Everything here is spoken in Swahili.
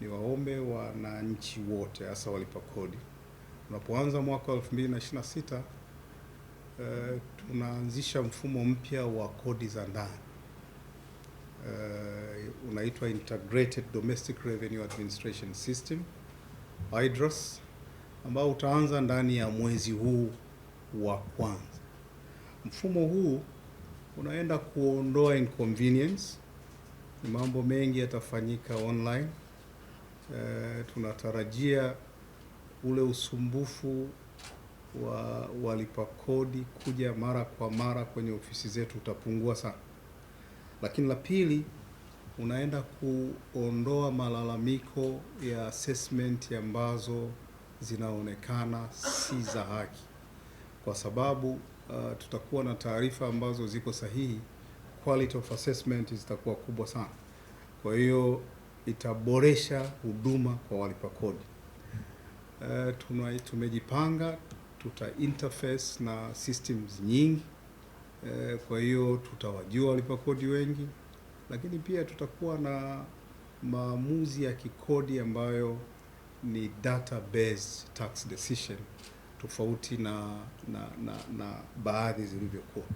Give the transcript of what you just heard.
ni waombe wananchi wote, hasa walipa kodi, unapoanza mwaka 2026 tunaanzisha mfumo mpya wa kodi za ndani, unaitwa Integrated Domestic Revenue Administration System IDRAS, ambao utaanza ndani ya mwezi huu wa kwanza. Mfumo huu unaenda kuondoa inconvenience, ni mambo mengi yatafanyika online. Tunatarajia ule usumbufu wa walipa kodi kuja mara kwa mara kwenye ofisi zetu utapungua sana. Lakini la pili, unaenda kuondoa malalamiko ya assessment ambazo zinaonekana si za haki, kwa sababu tutakuwa na taarifa ambazo ziko sahihi, quality of assessment zitakuwa kubwa sana. Kwa hiyo itaboresha huduma kwa walipa kodi. Tumejipanga, tuta interface na systems nyingi, kwa hiyo tutawajua walipa kodi wengi, lakini pia tutakuwa na maamuzi ya kikodi ambayo ni data-based tax decision, tofauti na baadhi zilivyokuwa.